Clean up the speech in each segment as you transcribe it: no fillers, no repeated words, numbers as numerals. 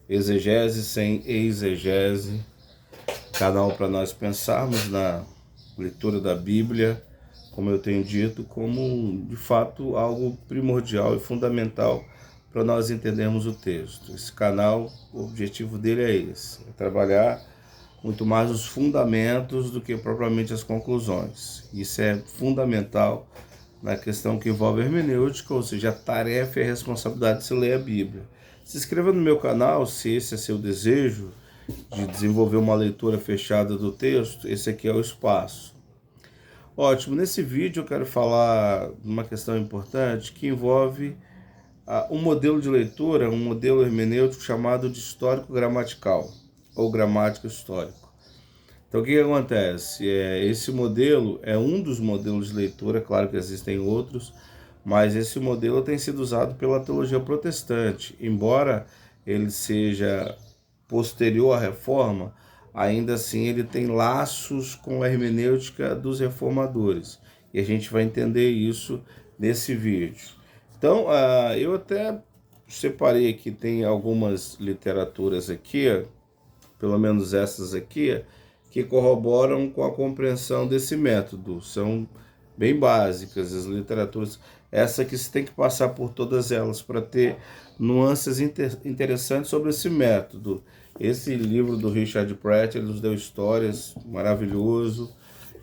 Exegese sem exegese, canal para nós pensarmos na leitura da Bíblia, como eu tenho dito, como de fato algo primordial e fundamental para nós entendermos o texto. Esse canal, o objetivo dele é esse, é trabalhar muito mais os fundamentos do que propriamente as conclusões. Isso é fundamental na questão que envolve hermenêutica, ou seja, a tarefa e a responsabilidade de se ler a Bíblia. Se inscreva no meu canal, se esse é seu desejo, de desenvolver uma leitura fechada do texto, esse aqui é o espaço. Ótimo, nesse vídeo eu quero falar de uma questão importante que envolve um modelo de leitura, um modelo hermenêutico chamado de histórico gramatical, ou gramático histórico. Então o que acontece? Esse modelo é um dos modelos de leitura, claro que existem outros, mas esse modelo tem sido usado pela teologia protestante. Embora ele seja posterior à reforma, ainda assim ele tem laços com a hermenêutica dos reformadores. E a gente vai entender isso nesse vídeo. Então, eu até separei aqui, tem algumas literaturas aqui, pelo menos essas aqui, que corroboram com a compreensão desse método. São bem básicas as literaturas. Essa que você tem que passar por todas elas para ter nuances interessantes sobre esse método. Esse livro do Richard Pratt, ele nos deu histórias, maravilhoso.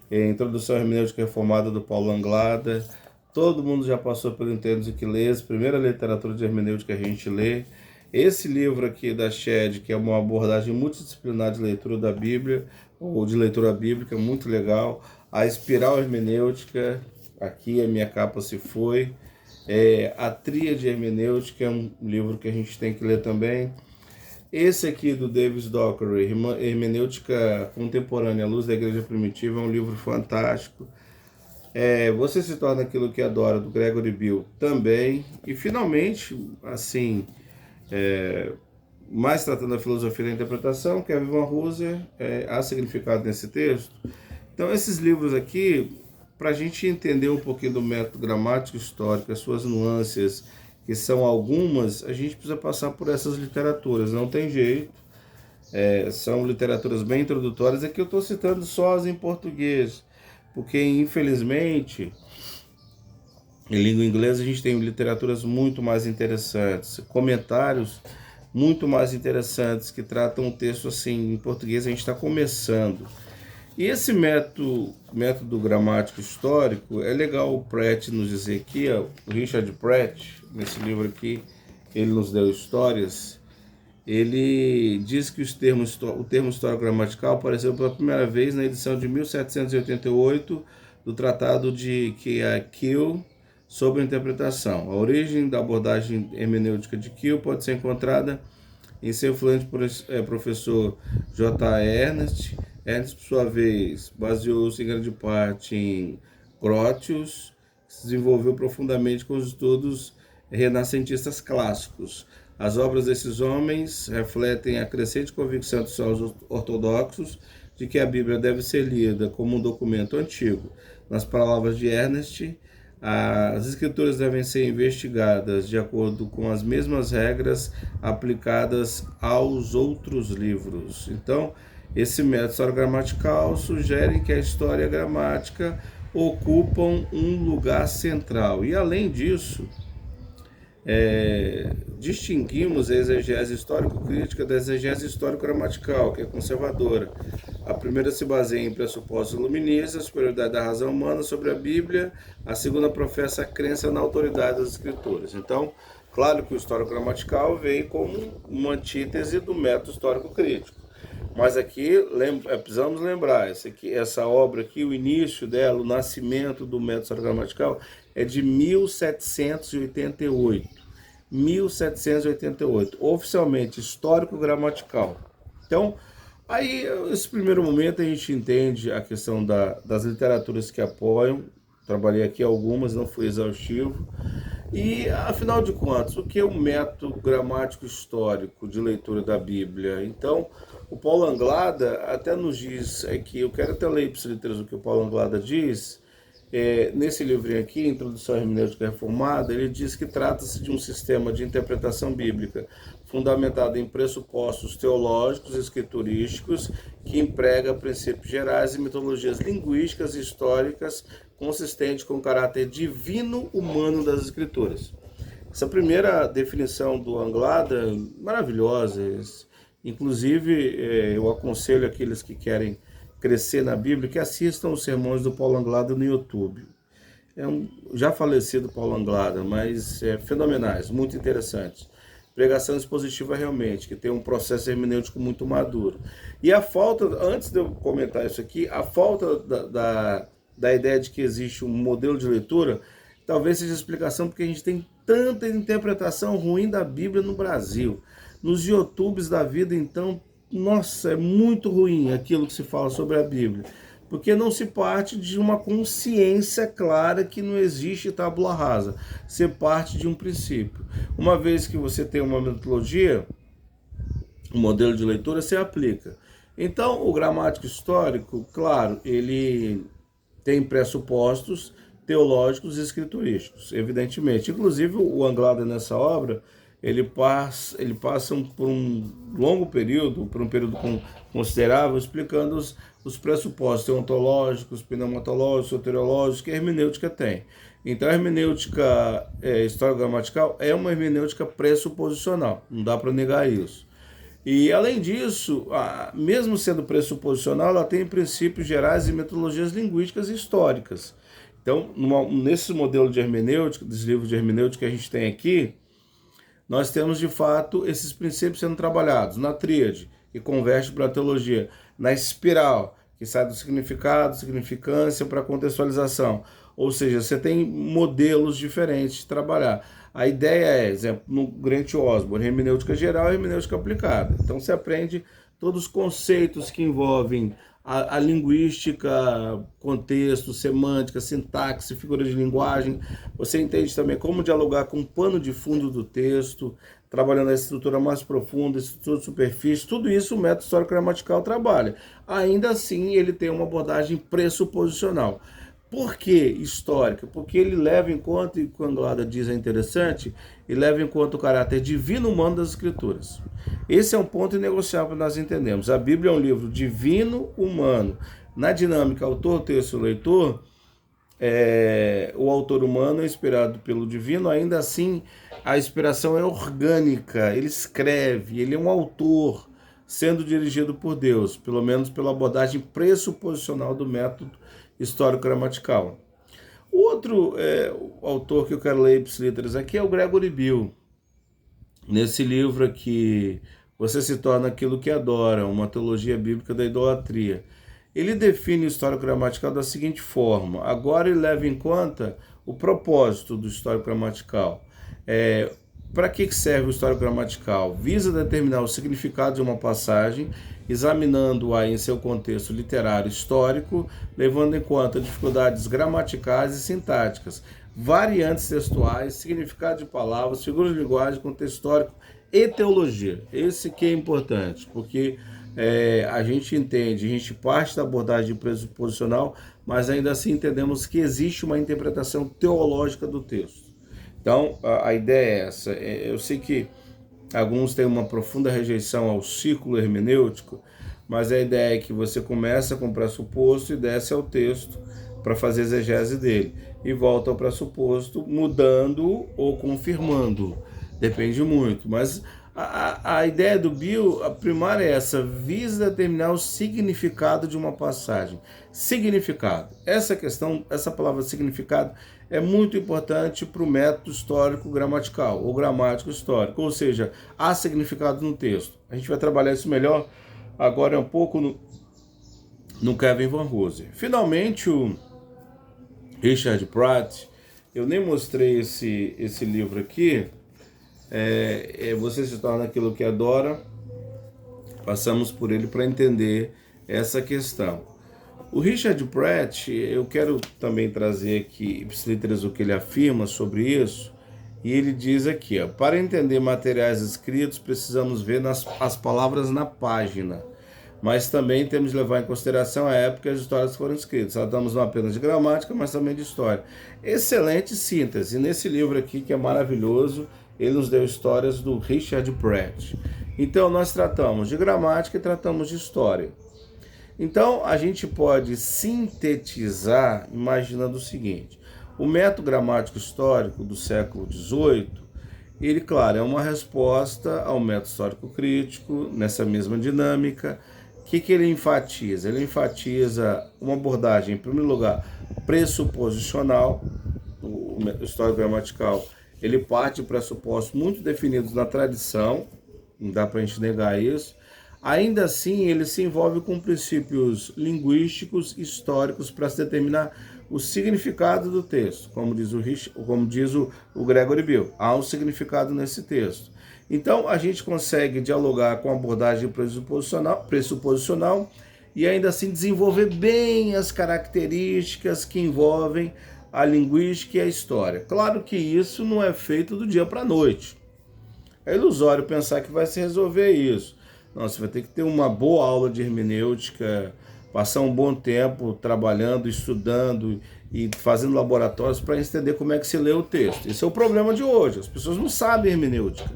Introdução à Hermenêutica Reformada do Paulo Anglada. Todo mundo já passou pelo Entende o que Lês, primeira literatura de hermenêutica que a gente lê. Esse livro aqui da Shedd, que é uma abordagem multidisciplinar de leitura da Bíblia, ou de leitura bíblica, muito legal. A Espiral Hermenêutica, aqui a minha capa se foi. A Tríade Hermenêutica é um livro que a gente tem que ler também. Esse aqui do Davis Dockery, Hermenêutica Contemporânea à Luz da Igreja Primitiva, é um livro fantástico. Você se torna aquilo que adora, do Gregory Bill, também. E finalmente, assim, mais tratando da filosofia da interpretação, Kevin Van Hooser, há significado nesse texto. Então esses livros aqui, para a gente entender um pouquinho do método gramático histórico, as suas nuances, que são algumas, a gente precisa passar por essas literaturas, não tem jeito. São literaturas bem introdutórias, aqui eu estou citando só as em português, porque infelizmente em língua inglesa a gente tem literaturas muito mais interessantes, comentários muito mais interessantes que tratam o texto assim. Em português a gente está começando. E esse método gramático histórico, é legal o Pratt nos dizer aqui, o Richard Pratt, nesse livro aqui, ele nos deu histórias. Ele diz que o termo histórico gramatical apareceu pela primeira vez na edição de 1788 do Tratado de Kew sobre interpretação. A origem da abordagem hermenêutica de Kew pode ser encontrada em seu influente professor J. Ernest. Ernest, por sua vez, baseou-se em grande parte em Grotius, que se desenvolveu profundamente com os estudos renascentistas clássicos. As obras desses homens refletem a crescente convicção dos seus ortodoxos de que a Bíblia deve ser lida como um documento antigo. Nas palavras de Ernest, as escrituras devem ser investigadas de acordo com as mesmas regras aplicadas aos outros livros. Então, esse método histórico-gramatical sugere que a história e a gramática ocupam um lugar central. E, além disso, distinguimos a exegese histórico-crítica da exegese histórico-gramatical, que é conservadora. A primeira se baseia em pressupostos iluministas, a superioridade da razão humana sobre a Bíblia. A segunda professa a crença na autoridade das Escrituras. Então, claro que o histórico-gramatical vem como uma antítese do método histórico-crítico. Mas aqui precisamos lembrar, essa obra aqui, o início dela, o nascimento do método histórico-gramatical, é de 1788. 1788, oficialmente histórico-gramatical. Então, aí, nesse primeiro momento, a gente entende a questão das literaturas que apoiam. Trabalhei aqui algumas, não fui exaustivo. E, afinal de contas, o que é um método gramático histórico de leitura da Bíblia? Então, o Paulo Anglada até nos diz aqui, eu quero até ler para o que o Paulo Anglada diz, nesse livrinho aqui, Introdução à Hermenêutica Reformada, ele diz que trata-se de um sistema de interpretação bíblica fundamentado em pressupostos teológicos e escriturísticos, que emprega princípios gerais e metodologias linguísticas e históricas consistentes com o caráter divino-humano das Escrituras. Essa primeira definição do Anglada, maravilhosa. Inclusive, eu aconselho aqueles que querem crescer na Bíblia que assistam os sermões do Paulo Anglada no YouTube. É um já falecido Paulo Anglada, mas fenomenais, muito interessantes. Pregação expositiva realmente, que tem um processo hermenêutico muito maduro. E a falta, antes de eu comentar isso aqui, a falta da ideia de que existe um modelo de leitura, talvez seja a explicação porque a gente tem tanta interpretação ruim da Bíblia no Brasil. Nos YouTubes da vida, então, nossa, é muito ruim aquilo que se fala sobre a Bíblia. Porque não se parte de uma consciência clara que não existe tábula rasa. Você parte de um princípio. Uma vez que você tem uma metodologia, um modelo de leitura, você aplica. Então, o gramático histórico, claro, ele tem pressupostos teológicos e escriturísticos, evidentemente. Inclusive, o Anglada, nessa obra, ele passa por um longo período, por um período considerável, explicando os pressupostos ontológicos, pneumatológicos, soteriológicos que a hermenêutica tem. Então, a hermenêutica histórico-gramatical é uma hermenêutica pressuposicional, não dá para negar isso. E, além disso, mesmo sendo pressuposicional, ela tem princípios gerais e metodologias linguísticas e históricas. Então, nesse modelo de hermenêutica, dos livros de hermenêutica que a gente tem aqui, nós temos, de fato, esses princípios sendo trabalhados na tríade, que converte para a teologia, na espiral, que sai do significado, significância para a contextualização. Ou seja, você tem modelos diferentes de trabalhar. A ideia é, exemplo, no Grant Osborne, hermenêutica geral e hermenêutica aplicada. Então, você aprende todos os conceitos que envolvem a linguística, contexto, semântica, sintaxe, figuras de linguagem. Você entende também como dialogar com o pano de fundo do texto, trabalhando a estrutura mais profunda, a estrutura de superfície. Tudo isso o método histórico-gramatical trabalha. Ainda assim, ele tem uma abordagem pressuposicional. Por que histórica? Porque ele leva em conta, e quando o Anglada diz é interessante, ele leva em conta o caráter divino-humano das Escrituras. Esse é um ponto inegociável que nós entendemos. A Bíblia é um livro divino-humano. Na dinâmica autor, texto, leitor, o autor humano é inspirado pelo divino, ainda assim a inspiração é orgânica, ele escreve, ele é um autor sendo dirigido por Deus, pelo menos pela abordagem pressuposicional do método histórico-gramatical. O outro autor que eu quero ler ipsiliteris aqui é o Gregory Bill. Nesse livro aqui, Você se torna aquilo que adora, uma teologia bíblica da idolatria. Ele define o histórico-gramatical da seguinte forma. Agora ele leva em conta o propósito do histórico-gramatical. Para que serve o histórico-gramatical? Visa determinar o significado de uma passagem, examinando-a em seu contexto literário histórico, levando em conta dificuldades gramaticais e sintáticas, variantes textuais, significado de palavras, figuras de linguagem, contexto histórico e teologia. Esse que é importante, porque a gente entende, a gente parte da abordagem pressuposicional, mas ainda assim entendemos que existe uma interpretação teológica do texto. Então, a ideia é essa. Eu sei que alguns têm uma profunda rejeição ao círculo hermenêutico, mas a ideia é que você começa com o pressuposto e desce ao texto para fazer a exegese dele, e volta ao pressuposto mudando ou confirmando, depende muito, mas a ideia do Bill, a primária é essa, visa determinar o significado de uma passagem. Significado, essa questão, essa palavra significado é muito importante para o método histórico-gramatical, ou gramático histórico, ou seja, há significado no texto. A gente vai trabalhar isso melhor agora um pouco no Kevin Van Hooser. Finalmente, o Richard Pratt, eu nem mostrei esse livro aqui, Você se torna aquilo que adora. Passamos por ele para entender essa questão. O Richard Pratt, eu quero também trazer aqui ipsiliteris o que ele afirma sobre isso, e ele diz aqui, para entender materiais escritos, precisamos ver as palavras na página, mas também temos de levar em consideração a época e as histórias que foram escritas. Tratamos não apenas de gramática, mas também de história. Excelente síntese nesse livro aqui, que é maravilhoso. ele nos deu histórias do Richard Pratt. Então, nós tratamos de gramática e tratamos de história. Então, a gente pode sintetizar imaginando o seguinte: o método gramático histórico do século XVIII, ele, claro, é uma resposta ao método histórico crítico, nessa mesma dinâmica. O que ele enfatiza? Ele enfatiza uma abordagem, em primeiro lugar, pressuposicional. O histórico gramatical, ele parte de pressupostos muito definidos na tradição, não dá para a gente negar isso. Ainda assim, ele se envolve com princípios linguísticos, históricos, para se determinar o significado do texto, como diz o Gregory Bill. Há um significado nesse texto. Então, a gente consegue dialogar com a abordagem pressuposicional e ainda assim desenvolver bem as características que envolvem a linguística e a história. Claro que isso não é feito do dia para a noite. É ilusório pensar que vai se resolver isso. Não, você vai ter que ter uma boa aula de hermenêutica, passar um bom tempo trabalhando, estudando e fazendo laboratórios para entender como é que se lê o texto. Esse é o problema de hoje. As pessoas não sabem hermenêutica.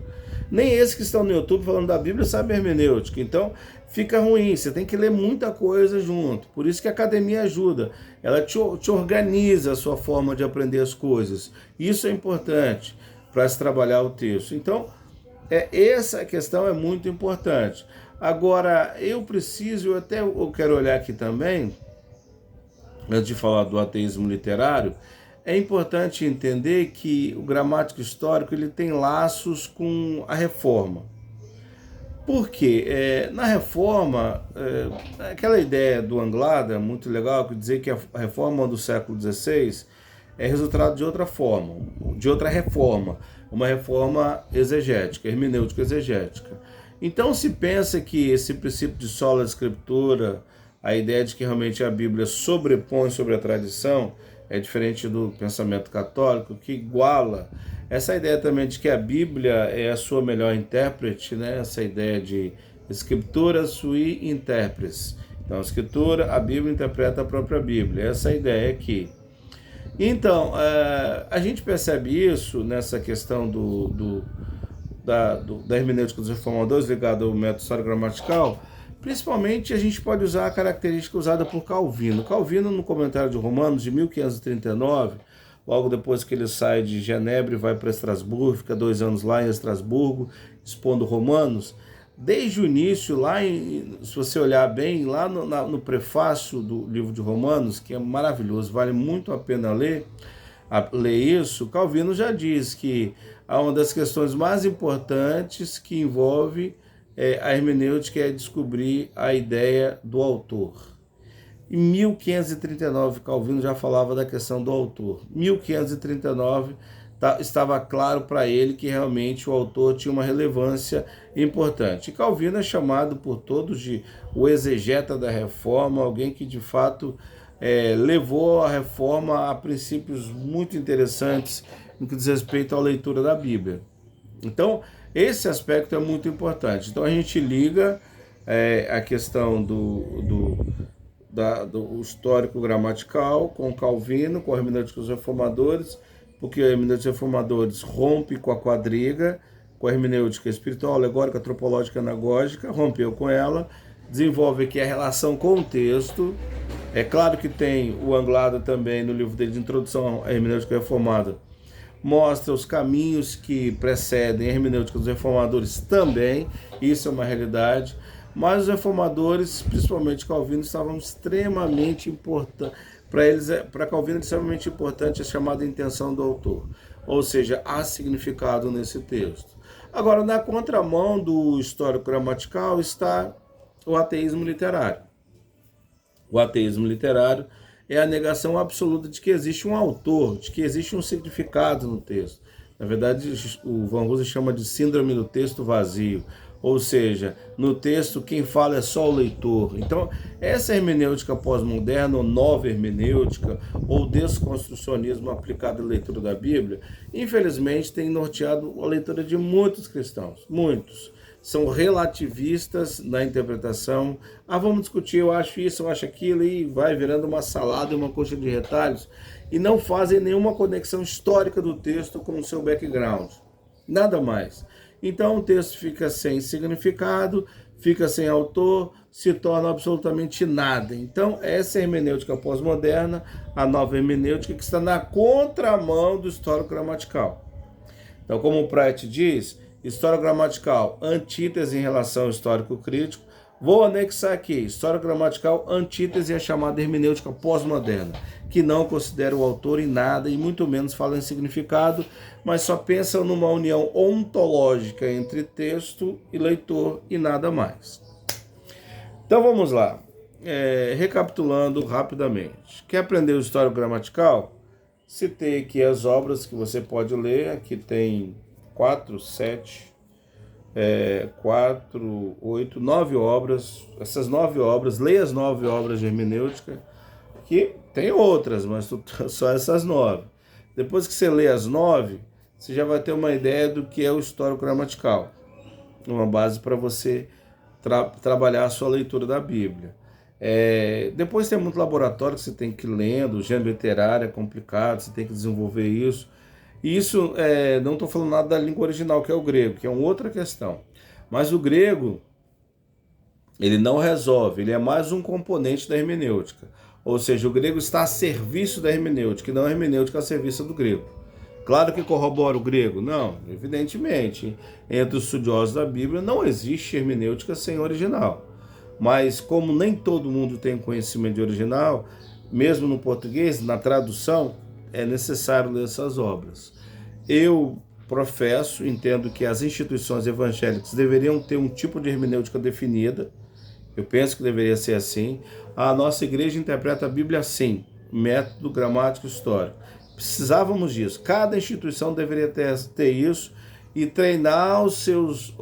Nem esses que estão no YouTube falando da Bíblia sabem hermenêutica. Então, fica ruim. Você tem que ler muita coisa junto. Por isso que a academia ajuda. Ela te organiza a sua forma de aprender as coisas. Isso é importante para se trabalhar o texto. Então, essa questão é muito importante. Agora, eu quero olhar aqui também, antes de falar do ateísmo literário, é importante entender que o gramático histórico ele tem laços com a Reforma. Por quê? Na Reforma, aquela ideia do Anglada, muito legal, que dizer que a Reforma do século XVI é resultado de outra reforma, uma reforma exegética, hermenêutica exegética. Então se pensa que esse princípio de sola escritura, a ideia de que realmente a Bíblia sobrepõe sobre a tradição, é diferente do pensamento católico, que iguala essa ideia também de que a Bíblia é a sua melhor intérprete, né? Essa ideia de Scriptura sui interpres. Então, a Bíblia interpreta a própria Bíblia. Essa é a ideia aqui. Então, a gente percebe isso nessa questão da hermenêutica dos reformadores ligada ao método histórico-gramatical. Principalmente, a gente pode usar a característica usada por Calvino. Calvino, no comentário de Romanos, de 1539, logo depois que ele sai de Genebra e vai para Estrasburgo, fica 2 anos lá em Estrasburgo, expondo Romanos, desde o início, se você olhar bem, lá no prefácio do livro de Romanos, que é maravilhoso, vale muito a pena ler isso, Calvino já diz que uma das questões mais importantes que envolve a hermenêutica é descobrir a ideia do autor. Em 1539, Calvino já falava da questão do autor. 1539 estava claro para ele que realmente o autor tinha uma relevância importante. E Calvino é chamado por todos de o exegeta da Reforma, alguém que de fato levou a Reforma a princípios muito interessantes no que diz respeito à leitura da Bíblia. Então, esse aspecto é muito importante. Então, a gente liga a questão do histórico gramatical com Calvino, com a hermenêutica dos reformadores, porque a hermenêutica dos reformadores rompe com a quadriga, com a hermenêutica espiritual, alegórica, antropológica, anagógica, rompeu com ela, desenvolve aqui a relação com o texto. É claro que tem o Anglada também, no livro dele de Introdução à Hermenêutica Reformada, mostra os caminhos que precedem a hermenêutica dos reformadores também, isso é uma realidade, mas os reformadores, principalmente Calvino, estavam extremamente importantes. Para Calvino, é extremamente importante a chamada intenção do autor, ou seja, há significado nesse texto. Agora, na contramão do histórico gramatical está o ateísmo literário. O ateísmo literário é a negação absoluta de que existe um autor, de que existe um significado no texto. Na verdade, o Van Hooser chama de síndrome do texto vazio. Ou seja, no texto quem fala é só o leitor. Então, essa hermenêutica pós-moderna, ou nova hermenêutica, ou desconstrucionismo aplicado à leitura da Bíblia, infelizmente tem norteado a leitura de muitos cristãos, muitos. São relativistas na interpretação. Vamos discutir, eu acho isso, eu acho aquilo, e vai virando uma salada e uma coxa de retalhos, e não fazem nenhuma conexão histórica do texto com o seu background. nada mais. Então o texto fica sem significado, fica sem autor, se torna absolutamente nada. Então essa é a hermenêutica pós-moderna, a nova hermenêutica que está na contramão do histórico-gramatical. Então, como o Pratt diz, histórico-gramatical, antítese em relação ao histórico-crítico. Vou anexar aqui, histórico-gramatical, antítese à chamada hermenêutica pós-moderna, que não considera o autor em nada e muito menos fala em significado, mas só pensa numa união ontológica entre texto e leitor e nada mais. Então vamos lá, recapitulando rapidamente. Quer aprender o histórico-gramatical? Citei aqui as obras que você pode ler, aqui tem 4, 8, 9 obras. Essas 9 obras, leia as 9 obras de hermenêutica, que tem outras, mas só essas 9. Depois que você lê as 9, você já vai ter uma ideia do que é o histórico-gramatical, uma base para você trabalhar a sua leitura da Bíblia. Depois tem muito laboratório que você tem que ir lendo, o gênero literário é complicado, você tem que desenvolver isso. E isso, não estou falando nada da língua original, que é o grego, que é uma outra questão. Mas o grego, ele não resolve, ele é mais um componente da hermenêutica. Ou seja, o grego está a serviço da hermenêutica, e não a hermenêutica a serviço do grego. Claro que corrobora o grego? Não, evidentemente. Entre os estudiosos da Bíblia não existe hermenêutica sem original. Mas como nem todo mundo tem conhecimento de original, mesmo no português, na tradução, é necessário ler essas obras. Eu professo, entendo que as instituições evangélicas deveriam ter um tipo de hermenêutica definida. Eu penso que deveria ser assim. A nossa igreja interpreta a Bíblia assim, método gramático histórico. Precisávamos disso. Cada instituição deveria ter isso e treinar os seus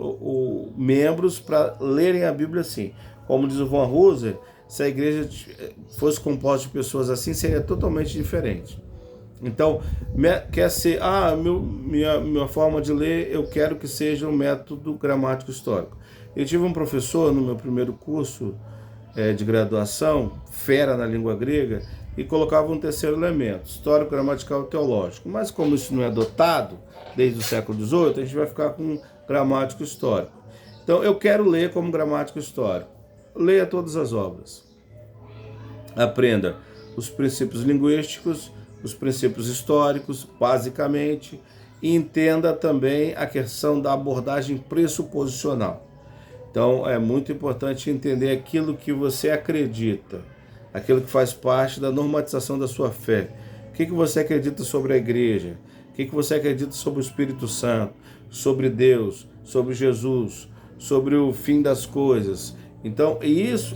membros para lerem a Bíblia assim. Como diz o Van Hooser, se a igreja fosse composta de pessoas assim, seria totalmente diferente. Então, quer ser, minha forma de ler, eu quero que seja um método gramático histórico. Eu tive um professor no meu primeiro curso de graduação, fera na língua grega, e colocava um terceiro elemento, histórico, gramatical e teológico. Mas como isso não é adotado desde o século XVIII, a gente vai ficar com gramático histórico. Então, eu quero ler como gramático histórico. Leia todas as obras. Aprenda os princípios linguísticos, os princípios históricos, basicamente, e entenda também a questão da abordagem pressuposicional. Então, é muito importante entender aquilo que você acredita, aquilo que faz parte da normatização da sua fé. O que você acredita sobre a igreja? O que você acredita sobre o Espírito Santo? Sobre Deus? Sobre Jesus? Sobre o fim das coisas? Então,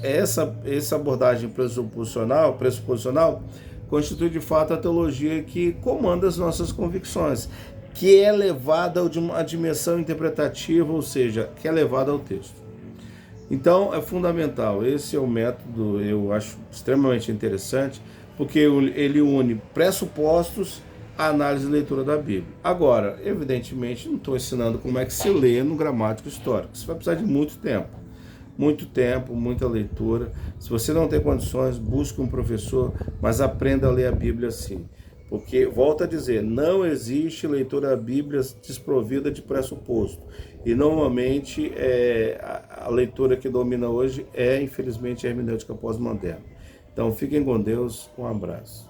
essa abordagem pressuposicional constitui de fato a teologia que comanda as nossas convicções, que é levada a uma dimensão interpretativa, ou seja, que é levada ao texto. Então, é fundamental. Esse é o método, eu acho extremamente interessante, porque ele une pressupostos à análise e leitura da Bíblia. Agora, evidentemente, não estou ensinando como é que se lê no gramático histórico. Isso vai precisar de muito tempo, muita leitura. Se você não tem condições, busque um professor, mas aprenda a ler a Bíblia assim. Porque, volto a dizer, não existe leitura da Bíblia desprovida de pressuposto. E, normalmente, a leitura que domina hoje infelizmente, a hermenêutica pós-moderna. Então, fiquem com Deus. Um abraço.